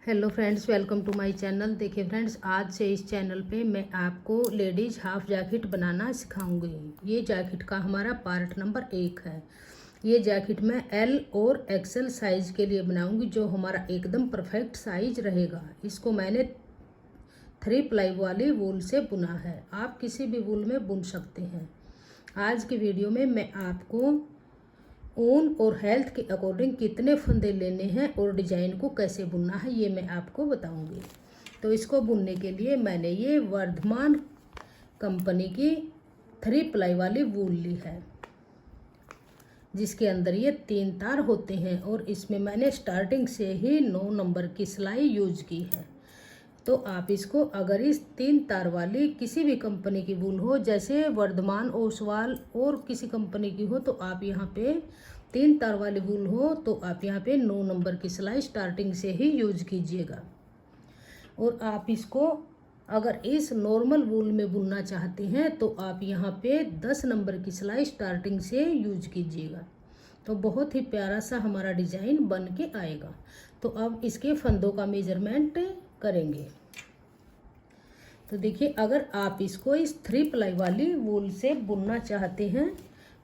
Hello friends, welcome to my channel. देखिए friends, आज से इस चैनल पे मैं आपको लेडीज़ हाफ जैकेट बनाना सिखाऊंगी। ये जैकेट का हमारा पार्ट नंबर 1 है। ये जैकेट मैं एल और एक्सएल साइज़ के लिए बनाऊंगी, जो हमारा एकदम परफेक्ट साइज रहेगा। इसको मैंने 3 प्लाई वाली वूल से बुना है। आप किसी भी वूल में बुन सकते हैं। आज की वीडियो में मैं आपको ऊन और हेल्थ के अकॉर्डिंग कितने फंदे लेने हैं और डिजाइन को कैसे बुनना है, ये मैं आपको बताऊंगी। तो इसको बुनने के लिए मैंने ये वर्धमान कंपनी की 3 प्लाई वाली वूल ली है, जिसके अंदर ये 3 तार होते हैं और इसमें मैंने स्टार्टिंग से ही 9 नंबर की सिलाई यूज की है। तो आप इसको अगर इस 3 तार वाली किसी भी कंपनी की वूल हो, जैसे वर्धमान, ओसवाल और किसी कंपनी की हो, तो आप यहाँ पे 3 तार वाली वूल हो तो आप यहाँ पे 9 नंबर की सिलाई स्टार्टिंग से ही यूज कीजिएगा। और आप इसको अगर इस नॉर्मल वूल में बुनना चाहते हैं तो आप यहाँ पे 10 नंबर की सिलाई स्टार्टिंग से यूज कीजिएगा। तो बहुत ही प्यारा सा हमारा डिजाइन बन के आएगा। तो अब इसके फंदों का मेजरमेंट करेंगे। तो देखिए, अगर आप इसको इस 3 प्लाई वाली वूल से बुनना चाहते हैं,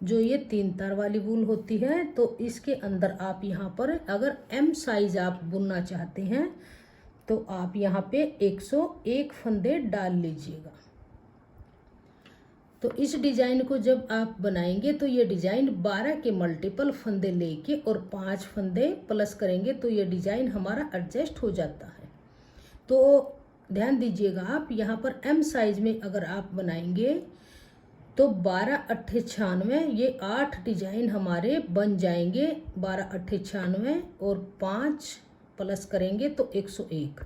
जो ये 3 तार वाली वूल होती है, तो इसके अंदर आप यहाँ पर अगर एम साइज आप बुनना चाहते हैं तो आप यहाँ पे 101 फंदे डाल लीजिएगा। तो इस डिजाइन को जब आप बनाएंगे तो ये डिजाइन 12 के मल्टीपल फंदे लेके और 5 फंदे प्लस करेंगे तो ये डिजाइन हमारा एडजस्ट हो जाता है। तो ध्यान दीजिएगा, आप यहाँ पर एम साइज में अगर आप बनाएंगे तो 12 अट्ठे 96, ये 8 डिजाइन हमारे बन जाएंगे। 12 अट्ठे 96 और 5 प्लस करेंगे तो 101।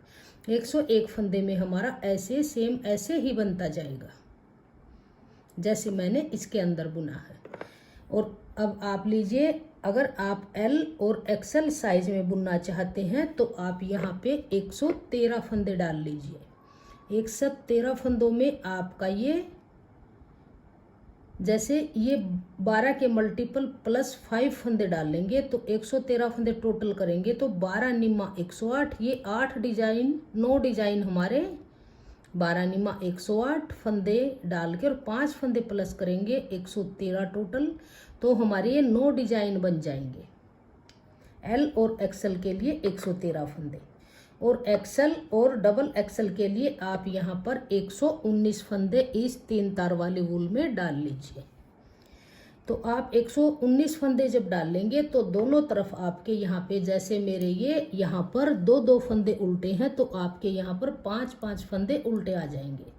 101 फंदे में हमारा ऐसे सेम ऐसे ही बनता जाएगा जैसे मैंने इसके अंदर बुना है। और अब आप लीजिए, अगर आप एल और एक्सएल साइज में बुनना चाहते हैं तो आप यहाँ पे 113 फंदे डाल लीजिए। 113 फंदों में आपका ये, जैसे ये 12 के मल्टीपल प्लस 5 फंदे डाल लेंगे तो 113 फंदे टोटल करेंगे तो 12 निम्मा 108, ये 8 डिजाइन 9 डिजाइन हमारे 12 निम्मा 108 फंदे डाल के और 5 फंदे प्लस करेंगे 113 टोटल। तो हमारे ये 9 डिजाइन बन जाएंगे। एल और एक्सएल के लिए 113 फंदे और एक्सएल और डबल एक्सएल के लिए आप यहाँ पर 119 फंदे इस 3 तार वाली वूल में डाल लीजिए। तो आप 119 फंदे जब डाल लेंगे तो दोनों तरफ आपके यहाँ पे, जैसे मेरे ये यहाँ पर 2-2 फंदे उल्टे हैं तो आपके यहाँ पर 5-5 फंदे उल्टे आ जाएंगे।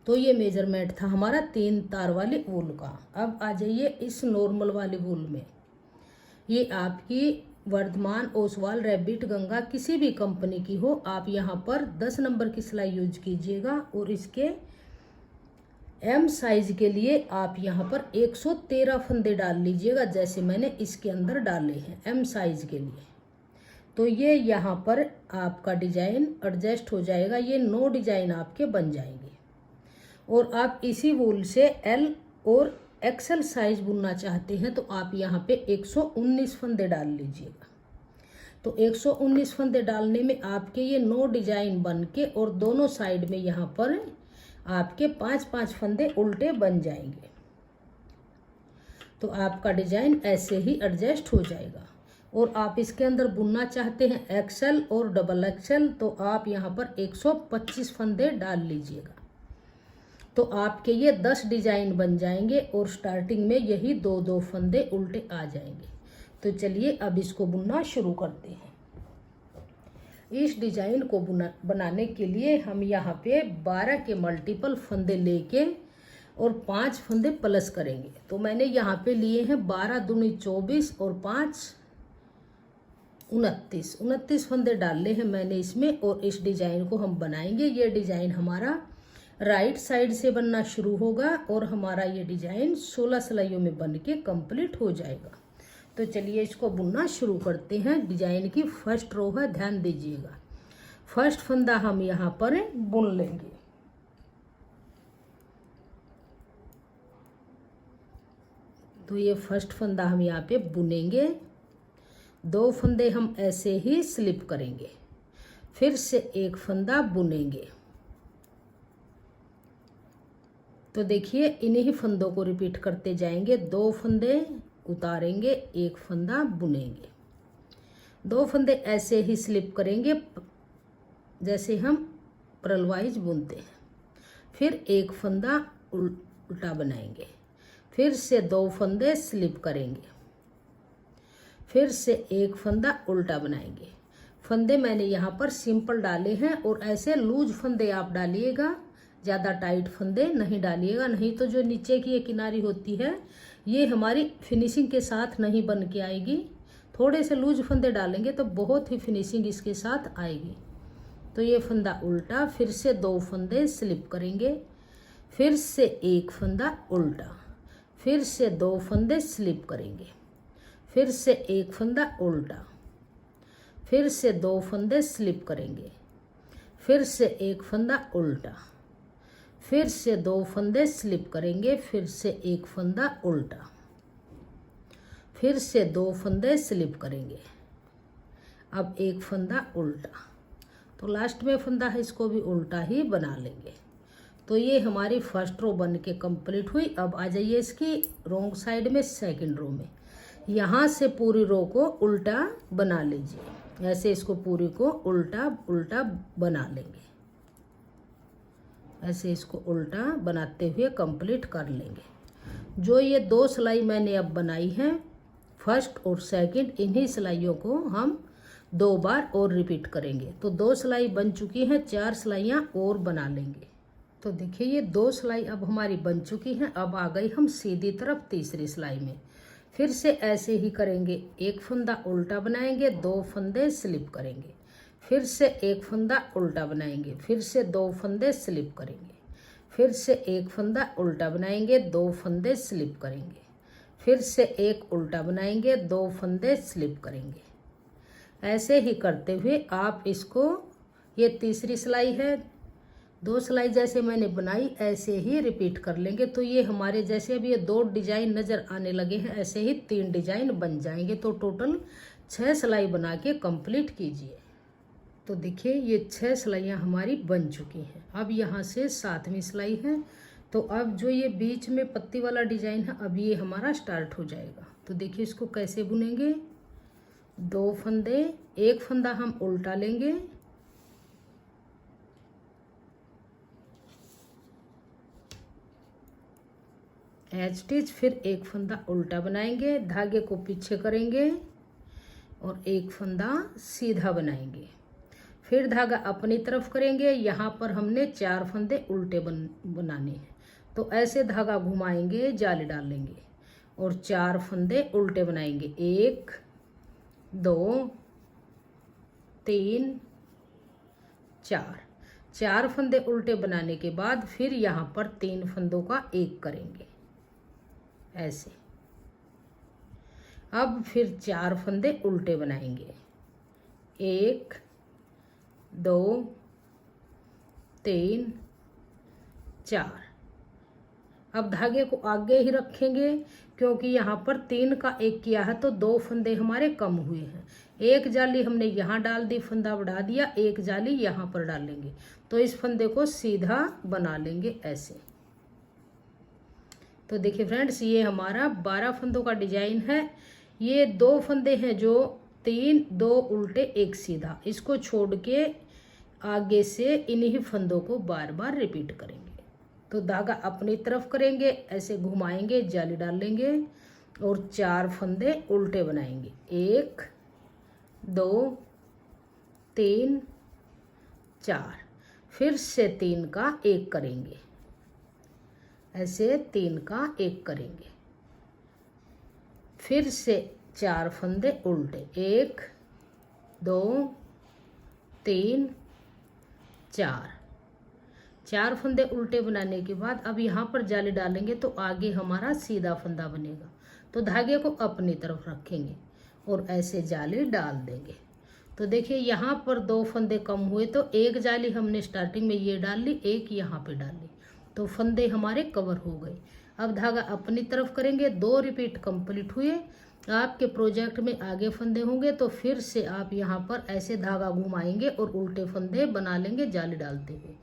तो ये मेजरमेंट था हमारा 3 तार वाली वूल का। अब आ जाइए इस नॉर्मल वाली वूल में। ये आपकी वर्धमान, ओसवाल, रैबिट, गंगा किसी भी कंपनी की हो, आप यहाँ पर 10 नंबर की सिलाई यूज कीजिएगा। और इसके एम साइज के लिए आप यहाँ पर 113 फंदे डाल लीजिएगा, जैसे मैंने इसके अंदर डाले हैं एम साइज के लिए। तो ये यहाँ पर आपका डिजाइन एडजस्ट हो जाएगा। ये 9 डिजाइन आपके बन जाएंगे। और आप इसी वूल से एल और एक्सएल साइज बुनना चाहते हैं तो आप यहाँ पे 119 फंदे डाल लीजिएगा। तो 119 फंदे डालने में आपके ये 9 डिजाइन बन के और दोनों साइड में यहाँ पर आपके 5-5 फंदे उल्टे बन जाएंगे। तो आपका डिजाइन ऐसे ही एडजस्ट हो जाएगा। और आप इसके अंदर बुनना चाहते हैं एक्सएल और डबल एक्सएल तो आप यहाँ पर 125 फंदे डाल लीजिएगा। तो आपके ये 10 डिजाइन बन जाएंगे और स्टार्टिंग में यही 2-2 फंदे उल्टे आ जाएंगे। तो चलिए अब इसको बुनना शुरू करते हैं। इस डिजाइन को बनाने के लिए हम यहाँ पे 12 के मल्टीपल फंदे लेके और 5 फंदे प्लस करेंगे। तो मैंने यहाँ पे लिए हैं 12 दूनी 24 और 5 29 फंदे डाले हैं मैंने इसमें। और इस डिजाइन को हम बनाएंगे। ये डिजाइन हमारा राइट साइड से बनना शुरू होगा और हमारा ये डिजाइन 16 सिलाइयों में बन के कंप्लीट हो जाएगा। तो चलिए इसको बुनना शुरू करते हैं। डिजाइन की फर्स्ट रो है, ध्यान दीजिएगा। फर्स्ट फंदा हम यहाँ पर बुन लेंगे। तो ये फर्स्ट फंदा हम यहाँ पे बुनेंगे। 2 फंदे हम ऐसे ही स्लिप करेंगे, फिर से एक फंदा बुनेंगे। तो देखिए इन्हीं फंदों को रिपीट करते जाएंगे। 2 फंदे उतारेंगे, एक फंदा बुनेंगे, 2 फंदे ऐसे ही स्लिप करेंगे जैसे हम पर्लवाइज बुनते हैं, फिर एक फंदा उल्टा बनाएंगे, फिर से 2 फंदे स्लिप करेंगे, फिर से एक फंदा उल्टा बनाएंगे। फंदे मैंने यहाँ पर सिंपल डाले हैं और ऐसे लूज फंदे आप डालिएगा, ज़्यादा टाइट फंदे नहीं डालिएगा, नहीं तो जो नीचे की ये किनारी होती है ये हमारी फिनिशिंग के साथ नहीं बन के आएगी। थोड़े से लूज फंदे डालेंगे तो बहुत ही फिनिशिंग इसके साथ आएगी। तो ये फंदा उल्टा, फिर से 2 फंदे स्लिप करेंगे, फिर से एक फंदा उल्टा, फिर से 2 फंदे स्लिप करेंगे, फिर से एक फंदा उल्टा, फिर से 2 फंदे स्लिप करेंगे, फिर से एक फंदा उल्टा, फिर से 2 फंदे स्लिप करेंगे, फिर से एक फंदा उल्टा, फिर से 2 फंदे स्लिप करेंगे, अब एक फंदा उल्टा। तो लास्ट में फंदा है इसको भी उल्टा ही बना लेंगे। तो ये हमारी फर्स्ट रो बन के कंप्लीट हुई। अब आ जाइए इसकी रॉन्ग साइड में, सेकंड रो में। यहाँ से पूरी रो को उल्टा बना लीजिए, ऐसे इसको पूरी को उल्टा उल्टा बना लेंगे, ऐसे इसको उल्टा बनाते हुए कंप्लीट कर लेंगे। जो ये 2 सिलाई मैंने अब बनाई हैं, फर्स्ट और सेकंड, इन्हीं सिलाइयों को हम 2 बार और रिपीट करेंगे। तो 2 सिलाई बन चुकी हैं, 4 सिलाइयाँ और बना लेंगे। तो देखिए ये 2 सिलाई अब हमारी बन चुकी हैं। अब आ गई हम सीधी तरफ तीसरी सिलाई में। फिर से ऐसे ही करेंगे, एक फंदा उल्टा बनाएंगे, 2 फंदे स्लिप करेंगे, फिर से एक फंदा उल्टा बनाएंगे, फिर से 2 फंदे स्लिप करेंगे, फिर से एक फंदा उल्टा बनाएंगे, 2 फंदे स्लिप करेंगे, फिर से एक उल्टा बनाएंगे, 2 फंदे स्लिप करेंगे। ऐसे ही करते हुए आप इसको, ये तीसरी सिलाई है, 2 सिलाई जैसे मैंने बनाई ऐसे ही रिपीट कर लेंगे। तो ये हमारे जैसे अभी ये 2 डिजाइन नज़र आने लगे हैं, ऐसे ही 3 डिजाइन बन जाएंगे। तो टोटल 6 सिलाई बना के कंप्लीट कीजिए। तो देखिए ये 6 सिलाइयाँ हमारी बन चुकी हैं। अब यहाँ से 7वीं सिलाई है। तो अब जो ये बीच में पत्ती वाला डिजाइन है, अब ये हमारा स्टार्ट हो जाएगा। तो देखिए इसको कैसे बुनेंगे, 2 फंदे, एक फंदा हम उल्टा लेंगे, एज स्टिच, फिर एक फंदा उल्टा बनाएंगे, धागे को पीछे करेंगे और एक फंदा सीधा बनाएंगे, फिर धागा अपनी तरफ करेंगे। यहाँ पर हमने 4 फंदे उल्टे बनाने हैं। तो ऐसे धागा घुमाएंगे, जाली डालेंगे और 4 फंदे उल्टे बनाएंगे, 1 2 3 4 फंदे उल्टे बनाने के बाद फिर यहाँ पर 3 फंदों का एक करेंगे ऐसे। अब फिर 4 फंदे उल्टे बनाएंगे, 1 2 3 4। अब धागे को आगे ही रखेंगे क्योंकि यहाँ पर 3 का एक किया है तो 2 फंदे हमारे कम हुए हैं। एक जाली हमने यहाँ डाल दी, फंदा बढ़ा दिया, एक जाली यहाँ पर डालेंगे। तो इस फंदे को सीधा बना लेंगे ऐसे। तो देखिए फ्रेंड्स, ये हमारा 12 फंदों का डिजाइन है। ये 2 फंदे हैं जो 3, 2 उल्टे 1 सीधा, इसको छोड़ के आगे से इन्हीं फंदों को बार बार रिपीट करेंगे। तो धागा अपनी तरफ करेंगे, ऐसे घुमाएंगे, जाली डालेंगे और 4 फंदे उल्टे बनाएंगे, 1 2 3 4। फिर से 3 का एक करेंगे, ऐसे 3 का एक करेंगे, फिर से 4 फंदे उल्टे, 1 2 3 4 फंदे उल्टे बनाने के बाद अब यहाँ पर जाली डालेंगे तो आगे हमारा सीधा फंदा बनेगा। तो धागे को अपनी तरफ रखेंगे और ऐसे जाली डाल देंगे। तो देखिए यहाँ पर 2 फंदे कम हुए तो एक जाली हमने स्टार्टिंग में ये डाल ली, एक यहाँ पे डाल ली, तो फंदे हमारे कवर हो गए। अब धागा अपनी तरफ करेंगे, 2 रिपीट कंप्लीट हुए। आपके प्रोजेक्ट में आगे फंदे होंगे तो फिर से आप यहाँ पर ऐसे धागा घुमाएंगे और उल्टे फंदे बना लेंगे जाली डालते हुए।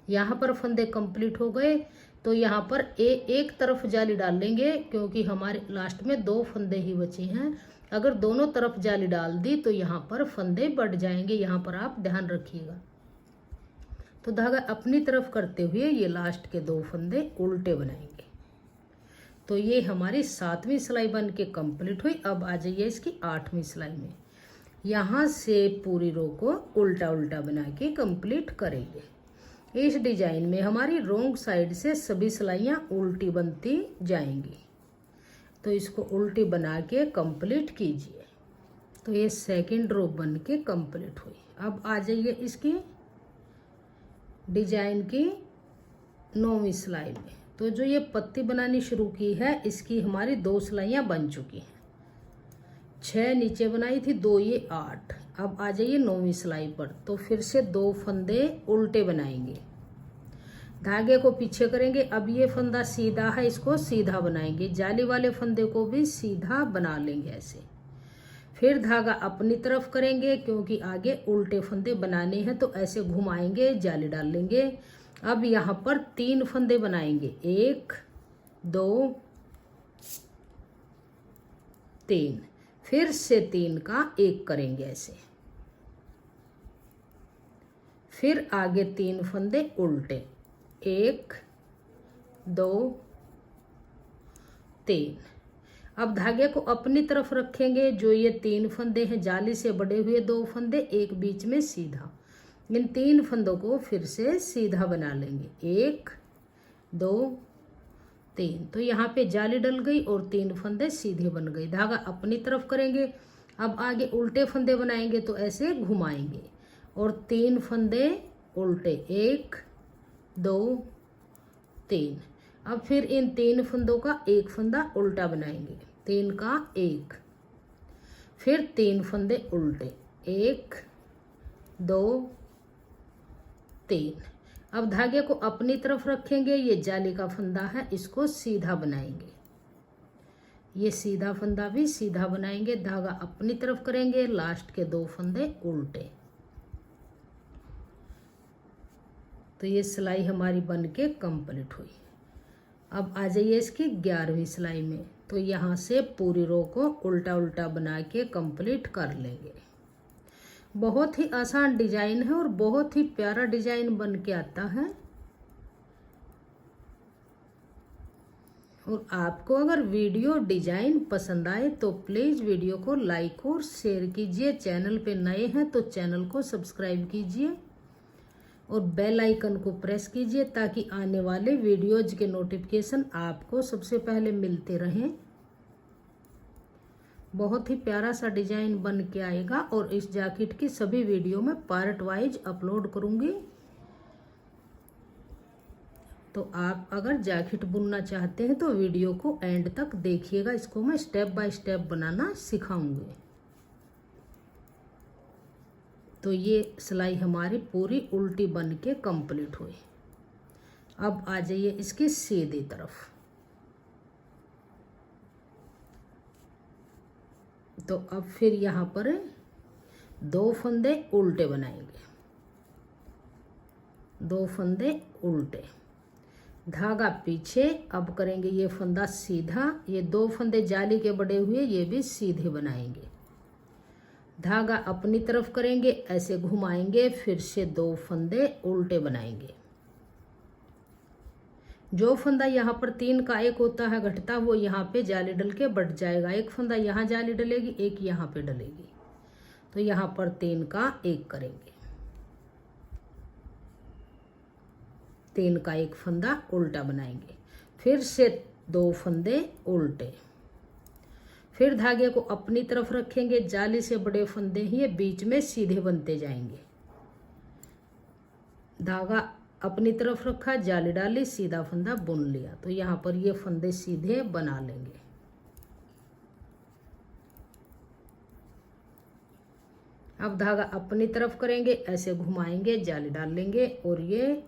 यहाँ पर फंदे कंप्लीट हो गए तो यहाँ पर एक तरफ जाली डाल लेंगे, क्योंकि हमारे लास्ट में 2 फंदे ही बचे हैं। अगर दोनों तरफ जाली डाल दी तो यहाँ पर फंदे बढ़ जाएंगे, यहाँ पर आप ध्यान रखिएगा। तो धागा अपनी तरफ करते हुए ये लास्ट के 2 फंदे उल्टे बनाएंगे। तो ये हमारी 7वीं सिलाई बन के कंप्लीट हुई। अब आ जाइए इसकी 8वीं सिलाई में। यहाँ से पूरी रो को उल्टा उल्टा बना के कंप्लीट करेंगे। इस डिजाइन में हमारी रोंग साइड से सभी सिलाइयाँ उल्टी बनती जाएंगी, तो इसको उल्टी बना के कंप्लीट कीजिए। तो ये सेकंड रो बन के कंप्लीट हुई। अब आ जाइए इसकी डिजाइन की 9वीं सिलाई में। तो जो ये पत्ती बनानी शुरू की है इसकी हमारी 2 सिलाइयाँ बन चुकी हैं। 6 नीचे बनाई थी, 2 ये 8। अब आ जाइए 9वीं सिलाई पर। तो फिर से 2 फंदे उल्टे बनाएंगे, धागे को पीछे करेंगे। अब ये फंदा सीधा है, इसको सीधा बनाएंगे। जाली वाले फंदे को भी सीधा बना लेंगे ऐसे। फिर धागा अपनी तरफ करेंगे, क्योंकि आगे उल्टे फंदे बनाने हैं तो ऐसे घुमाएंगे, जाली डाल लेंगे। अब यहाँ पर 3 फंदे बनाएंगे, 1 2 3। फिर से 3 का 1 करेंगे ऐसे। फिर आगे 3 फंदे उल्टे, 1 2 3। अब धागे को अपनी तरफ रखेंगे। जो ये 3 फंदे हैं जाली से बड़े हुए 2 फंदे, एक बीच में सीधा। इन 3 फंदों को फिर से सीधा बना लेंगे, 1 2 3। तो यहाँ पे जाली डल गई और 3 फंदे सीधे बन गए। धागा अपनी तरफ करेंगे। अब आगे उल्टे फंदे बनाएंगे तो ऐसे घुमाएंगे और 3 फंदे उल्टे, 1 2 3। अब फिर इन 3 फंदों का 1 फंदा उल्टा बनाएंगे, 3 का 1। फिर 3 फंदे उल्टे, 1 2 3। अब धागे को अपनी तरफ रखेंगे। ये जाली का फंदा है, इसको सीधा बनाएंगे। ये सीधा फंदा भी सीधा बनाएंगे। धागा अपनी तरफ करेंगे, लास्ट के 2 फंदे उल्टे। तो ये सिलाई हमारी बन के कंप्लीट हुई। अब आ जाइए इसकी 11वीं सिलाई में। तो यहाँ से पूरी रो को उल्टा उल्टा बना के कंप्लीट कर लेंगे। बहुत ही आसान डिजाइन है और बहुत ही प्यारा डिजाइन बन के आता है। और आपको अगर वीडियो डिजाइन पसंद आए तो प्लीज वीडियो को लाइक और शेयर कीजिए। चैनल पे नए हैं तो चैनल को सब्सक्राइब कीजिए और बेल आइकन को प्रेस कीजिए, ताकि आने वाले वीडियोज के नोटिफिकेशन आपको सबसे पहले मिलते रहें। बहुत ही प्यारा सा डिजाइन बन के आएगा और इस जैकेट की सभी वीडियो में पार्ट वाइज अपलोड करूंगी। तो आप अगर जैकेट बुनना चाहते हैं तो वीडियो को एंड तक देखिएगा। इसको मैं स्टेप बाय स्टेप बनाना सिखाऊंगी। तो ये सिलाई हमारी पूरी उल्टी बन के कंप्लीट हुई। अब आ जाइए इसकी सीधी तरफ। तो अब फिर यहाँ पर 2 फंदे उल्टे बनाएंगे, 2 फंदे उल्टे, धागा पीछे। अब करेंगे ये फंदा सीधा। ये 2 फंदे जाली के बड़े हुए ये भी सीधे बनाएंगे। धागा अपनी तरफ करेंगे, ऐसे घुमाएंगे, फिर से 2 फंदे उल्टे बनाएंगे। जो फंदा यहाँ पर 3 का 1 होता है घटता, वो यहाँ पे जाली डल के बढ़ जाएगा। एक फंदा यहाँ जाली डलेगी, एक यहाँ पे डलेगी। तो यहाँ पर 3 का 1 करेंगे, 3 का 1 फंदा उल्टा बनाएंगे। फिर से 2 फंदे उल्टे। फिर धागे को अपनी तरफ रखेंगे। जाली से बड़े फंदे ही बीच में सीधे बनते जाएंगे। धागा अपनी तरफ रखा, जाली डाली, सीधा फंदा बुन लिया। तो यहाँ पर ये फंदे सीधे बना लेंगे। अब धागा अपनी तरफ करेंगे, ऐसे घुमाएंगे, जाली डाल लेंगे और ये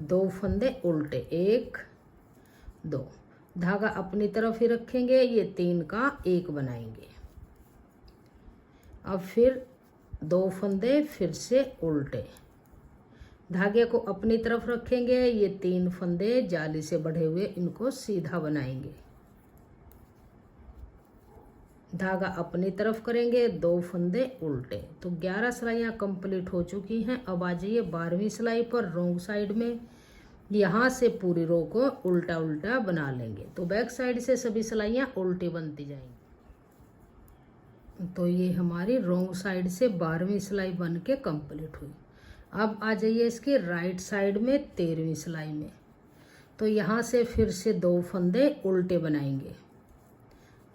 2 फंदे उल्टे, 1 2। धागा अपनी तरफ ही रखेंगे। ये 3 का 1 बनाएंगे। अब फिर 2 फंदे फिर से उल्टे, धागे को अपनी तरफ रखेंगे, ये 3 फंदे जाली से बढ़े हुए इनको सीधा बनाएंगे, धागा अपनी तरफ करेंगे, 2 फंदे उल्टे। तो 11 सिलाइयाँ कंप्लीट हो चुकी हैं। अब आ जाइए 12वीं सिलाई पर रोंग साइड में, यहाँ से पूरी रो को उल्टा उल्टा बना लेंगे। तो बैक साइड से सभी सिलाइयाँ उल्टी बनती जाएंगी। तो ये हमारी रोंग साइड से 12वीं सिलाई बन के कंप्लीट हुई। अब आ जाइए इसकी राइट साइड में 13वीं सिलाई में। तो यहाँ से फिर से 2 फंदे उल्टे बनाएंगे,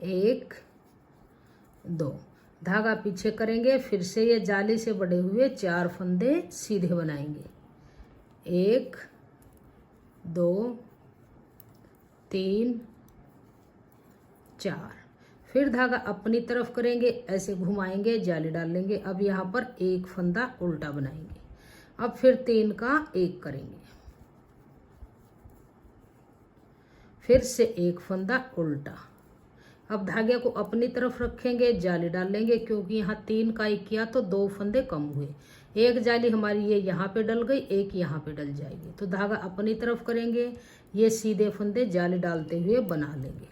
1 2, धागा पीछे करेंगे, फिर से ये जाली से बड़े हुए 4 फंदे सीधे बनाएंगे, 1 2 3 4। फिर धागा अपनी तरफ करेंगे, ऐसे घुमाएंगे, जाली डाल लेंगे। अब यहाँ पर 1 फंदा उल्टा बनाएंगे। अब फिर 3 का 1 करेंगे, फिर से 1 फंदा उल्टा। अब धागे को अपनी तरफ रखेंगे, जाली डाल लेंगे, क्योंकि यहाँ 3 का 1 किया तो 2 फंदे कम हुए। एक जाली हमारी ये यहाँ पे डल गई, एक यहाँ पे डल जाएगी। तो धागा अपनी तरफ करेंगे, ये सीधे फंदे जाली डालते हुए बना लेंगे।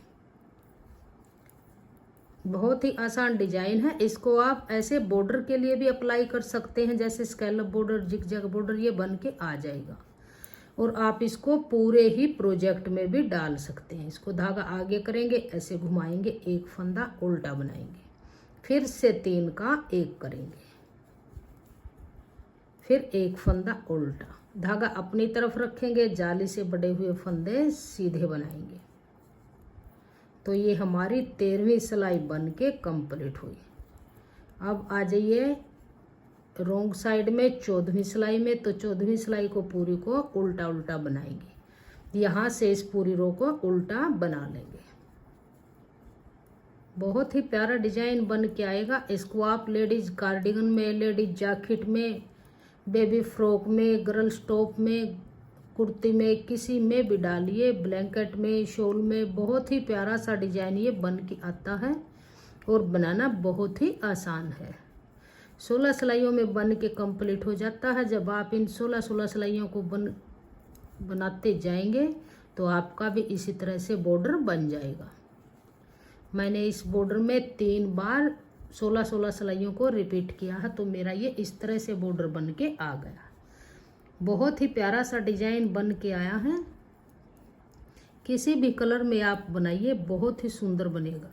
बहुत ही आसान डिजाइन है। इसको आप ऐसे बॉर्डर के लिए भी अप्लाई कर सकते हैं, जैसे स्कैलप बॉर्डर, जिगजैग बॉर्डर, ये बन के आ जाएगा। और आप इसको पूरे ही प्रोजेक्ट में भी डाल सकते हैं। इसको धागा आगे करेंगे, ऐसे घुमाएंगे, 1 फंदा उल्टा बनाएंगे, फिर से 3 का 1 करेंगे, फिर 1 फंदा उल्टा, धागा अपनी तरफ रखेंगे, जाली से बड़े हुए फंदे सीधे बनाएंगे। तो ये हमारी 13वीं सिलाई बन के कंप्लीट हुई। अब आ जाइए रोंग साइड में 14वीं सिलाई में। तो 14वीं सिलाई को पूरी को उल्टा उल्टा बनाएंगे, यहाँ से इस पूरी रो को उल्टा बना लेंगे। बहुत ही प्यारा डिजाइन बन के आएगा। इसको आप लेडीज कार्डिगन में, लेडीज जैकेट में, बेबी फ्रॉक में, गर्ल्स टॉप में, कुर्ती में, किसी में भी डालिए, ब्लैंकेट में, शॉल में। बहुत ही प्यारा सा डिजाइन ये बन के आता है और बनाना बहुत ही आसान है। 16 सिलाइयों में बन के कंप्लीट हो जाता है। जब आप इन 16 सिलाइयों को बनाते जाएंगे तो आपका भी इसी तरह से बॉर्डर बन जाएगा। मैंने इस बॉर्डर में 3 बार 16 सिलाइयों को रिपीट किया है, तो मेरा ये इस तरह से बॉर्डर बन के आ गया। बहुत ही प्यारा सा डिजाइन बन के आया है। किसी भी कलर में आप बनाइए, बहुत ही सुंदर बनेगा।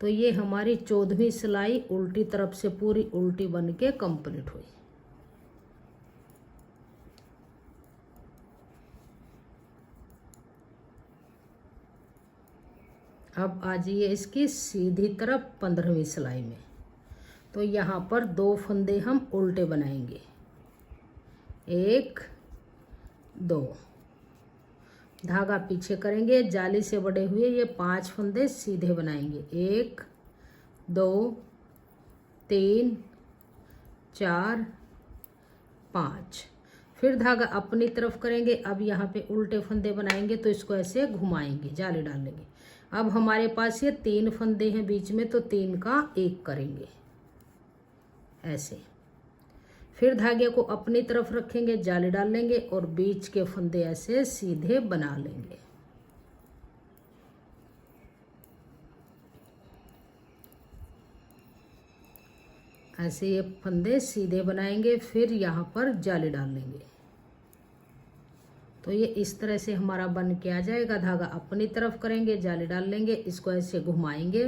तो ये हमारी 14वीं सिलाई उल्टी तरफ से पूरी उल्टी बन के कंप्लीट हुई। अब आ जाइए इसकी सीधी तरफ 15वीं सिलाई में। तो यहाँ पर 2 फंदे हम उल्टे बनाएंगे, 1 2, धागा पीछे करेंगे, जाली से बड़े हुए ये 5 फंदे सीधे बनाएंगे, 1 2 3 4 5। फिर धागा अपनी तरफ करेंगे। अब यहाँ पे उल्टे फंदे बनाएंगे, तो इसको ऐसे घुमाएंगे, जाली डाल लेंगे। अब हमारे पास ये 3 फंदे हैं बीच में, तो 3 का 1 करेंगे ऐसे। फिर धागे को अपनी तरफ रखेंगे, जाली डाल लेंगे और बीच के फंदे ऐसे सीधे बना लेंगे। ऐसे ये फंदे सीधे बनाएंगे, फिर यहाँ पर जाली डाल लेंगे। तो ये इस तरह से हमारा बन के आ जाएगा। धागा अपनी तरफ करेंगे, जाली डाल लेंगे, इसको ऐसे घुमाएंगे।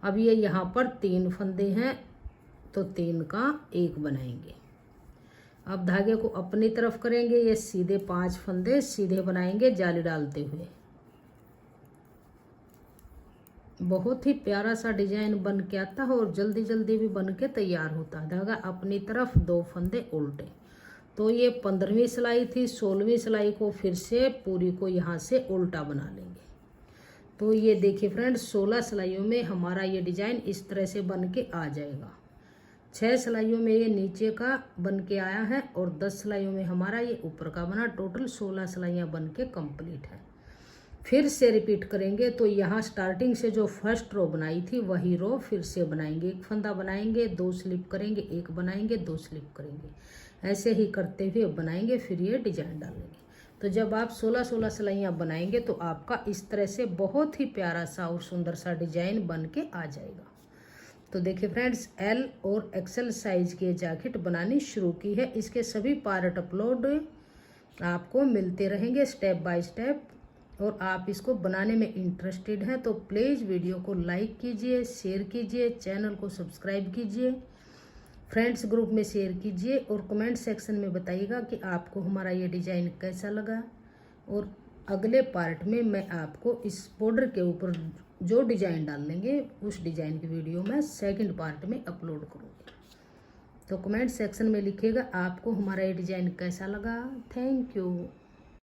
अब ये यहाँ पर 3 फंदे हैं, तो 3 का 1 बनाएंगे। अब धागे को अपनी तरफ करेंगे, ये सीधे 5 फंदे सीधे बनाएंगे, जाली डालते हुए। बहुत ही प्यारा सा डिजाइन बन के आता है और जल्दी जल्दी भी बन के तैयार होता है। धागा अपनी तरफ, 2 फंदे उल्टे। तो ये 15वीं सिलाई थी। 16वीं सिलाई को फिर से पूरी को यहाँ से उल्टा बना लेंगे। तो ये देखिए फ्रेंड्स, 16 सिलाइयों में हमारा ये डिजाइन इस तरह से बन के आ जाएगा। 6 सिलाइयों में ये नीचे का बन के आया है और 10 सिलाइयों में हमारा ये ऊपर का बना। टोटल 16 सिलाइयाँ बन के कंप्लीट है। फिर से रिपीट करेंगे तो यहाँ स्टार्टिंग से जो फर्स्ट रो बनाई थी वही रो फिर से बनाएंगे, एक फंदा बनाएंगे, 2 स्लिप करेंगे, एक बनाएंगे, 2 स्लिप करेंगे, ऐसे ही करते हुए बनाएंगे, फिर ये डिजाइन डालेंगे। तो जब आप 16-16 सिलाइयाँ बनाएंगे तो आपका इस तरह से बहुत ही प्यारा सा और सुंदर सा डिजाइन बन के आ जाएगा। तो देखिए फ्रेंड्स, एल और एक्सेल साइज की जैकेट बनानी शुरू की है। इसके सभी पार्ट अपलोड आपको मिलते रहेंगे स्टेप बाय स्टेप, और आप इसको बनाने में इंटरेस्टेड हैं तो प्लीज़ वीडियो को लाइक कीजिए, शेयर कीजिए, चैनल को सब्सक्राइब कीजिए, फ्रेंड्स ग्रुप में शेयर कीजिए और कमेंट सेक्शन में बताइएगा कि आपको हमारा ये डिज़ाइन कैसा लगा। और अगले पार्ट में मैं आपको इस बॉर्डर के ऊपर जो डिज़ाइन डाल लेंगे उस डिज़ाइन की वीडियो मैं सेकंड पार्ट में अपलोड करूँगी। तो कमेंट सेक्शन में लिखिएगा आपको हमारा ये डिज़ाइन कैसा लगा। Thank you.